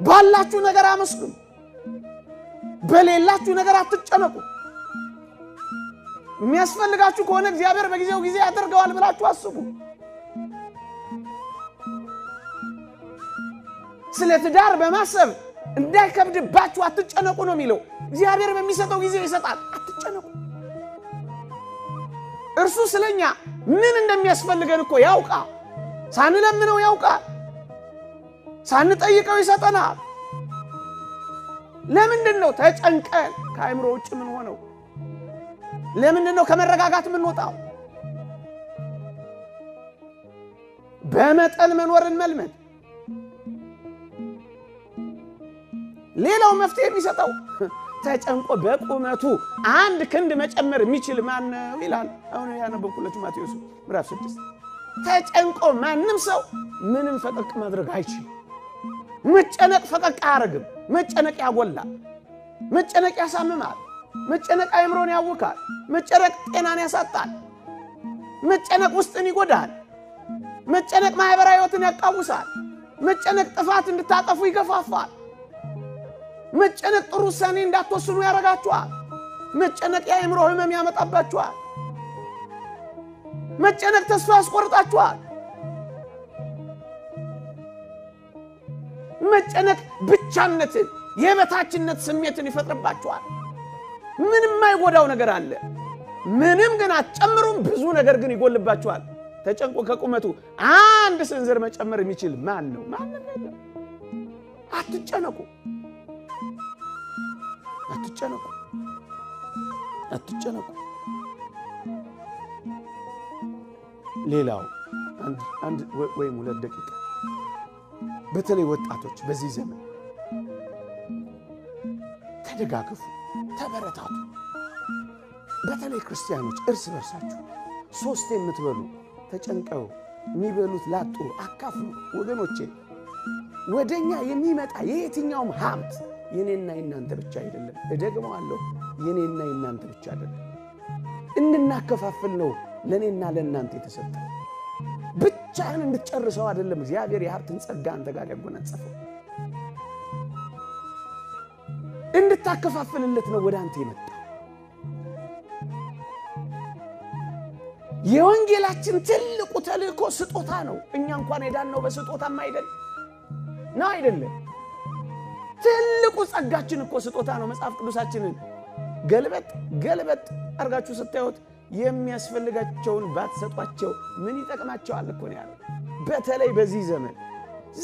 ባላችሁ ነገር አመስግኑ በሌላችሁ ነገር አትጨነቁ የሚያስፈልጋችሁ ከሆነ እግዚአብሔር በጊዜው ጊዜ ያደርገዋል ብላችሁ አስቡ ስለ ትዳር በማሰብ እንዳይከብድባችሁ አትጨነቁ ነው የሚለው እግዚአብሔር በሚሰጠው ጊዜ ይሰጣል አትጨነቁ እርሱ ስለኛ ምን እንደሚያስፈልገን እኮ ያውቃል ሳንለምነው ያውቃል ሳንጠይቀው ይሰጠናል ለምንድነው ተጨንቀን ከአእምሮ ውጭ ምን ሆነው ለምንድነው ከመረጋጋት ምን ወጣው በመጠን መኖርን መልመድ ሌላው መፍትሄ የሚሰጠው ተጨንቆ በቁመቱ አንድ ክንድ መጨመር የሚችል ማን ነው ይላል አሁን ያነበብኩላችሁ ማቴዎስ ምዕራፍ 6 ተጨንቆ ማንንም ሰው ምንም ፈቀቅ ማድረግ አይችልም መጨነቅ ፈቀቅ አያረግም መጨነቅ ያጎላል መጨነቅ ያሳምማል መጨነቅ አእምሮን ያውካል መጨነቅ ጤናን ያሳጣል መጨነቅ ውስጥን ይጎዳል መጨነቅ ማህበራዊ ህይወትን ያቃውሳል መጨነቅ ጥፋት እንድታጠፉ ይገፋፋል መጨነቅ ጥሩ ውሳኔ እንዳትወስኑ ያረጋችኋል መጨነቅ የአእምሮ ህመም ያመጣባችኋል መጨነቅ ተስፋ ያስቆርጣችኋል መጨነቅ ብቻነትን የበታችነት ስሜትን ይፈጥርባችኋል ምንም አይጎዳው ነገር አለ ምንም ግን አትጨምሩም ብዙ ነገር ግን ይጎልባችኋል ተጨንቆ ከቁመቱ አንድ ስንዝር መጨመር የሚችል ማን ነው ማንም የለም አትጨነቁ አትጨነቁ አትጨነቁ ሌላው አንድ ወይም 2 ደቂቃ በተለይ ወጣቶች በዚህ ዘመን ተደጋግፉ ተበረታቱ በተለይ ክርስቲያኖች እርስ በርሳችሁ 3 የምትበሉ ተጨንቀው የሚበሉት ላጡ አካፍሉ ወገኖቼ ወደኛ የሚመጣ የየትኛውም ሀብት የኔና የናንተ ብቻ አይደለም እደግመዋለሁ የኔና የናንተ ብቻ አይደለም እንናከፋፍል ነው ለኔና ለናንተ የተሰጠ ብቻህን እንድትጨርሰው አይደለም እግዚአብሔር የሀብትን ጸጋ አንተ ጋር ያጎናጸፈው እንድታከፋፍልለት ነው ወደ አንተ የመጣ የወንጌላችን ትልቁ ተልእኮ ስጦታ ነው እኛ እንኳን የዳነው በስጦታም አይደለም ትልቁ ጸጋችን እኮ ስጦታ ነው መጽሐፍ ቅዱሳችንን ገልበጥ አርጋችሁ ስታዩት የሚያስፈልጋቸውን ባትሰጧቸው ምን ይጠቅማቸዋል እኮ ነው ያለው በተለይ በዚህ ዘመን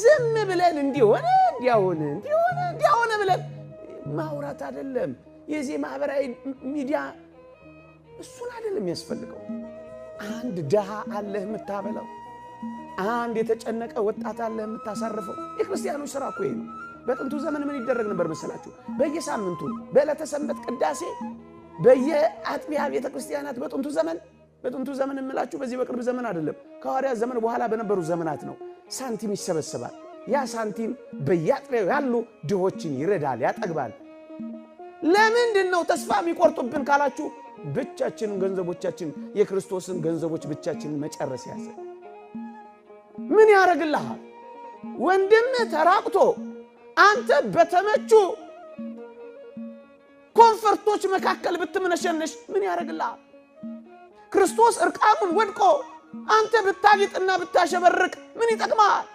ዝም ብለን እንዲሆነ ብለን ማውራት አይደለም የዚህ ማህበራዊ ሚዲያ እሱን አይደለም የሚያስፈልገው አንድ ደሃ አለህ የምታበላው አንድ የተጨነቀ ወጣት አለህ የምታሳርፈው የክርስቲያኑ ስራ እኮ ነው በጥንቱ ዘመን ምን ይደረግ ነበር መሰላችሁ በየሳምንቱ በዕለተ ሰንበት ቅዳሴ በየአጥቢያ ቤተ ክርስቲያናት በጥንቱ ዘመን እንምላችሁ በዚህ በቅርብ ዘመን አይደለም ከሐዋርያት ዘመን በኋላ በነበሩ ዘመናት ነው ሳንቲም ይሰበሰባል ያ ሳንቲም በየአጥቢያው ያሉ ድሆችን ይረዳል ያጠግባል ለምንድነው ተስፋ የሚቆርጡብን ካላችሁ ብቻችን ገንዘቦቻችን የክርስቶስን ገንዘቦች ብቻችን መጨረስ ያዘ ምን ያረግልሃል ወንድም ተራቅቶ አንተ በተመቹ ኮንፈርቶች መካከል ብትመነሸነሽ ምን ያረግልሃል ክርስቶስ እርቃኑን ወድቆ አንተ ብታጊጥና ብታሸበርቅ ምን ይጠቅማል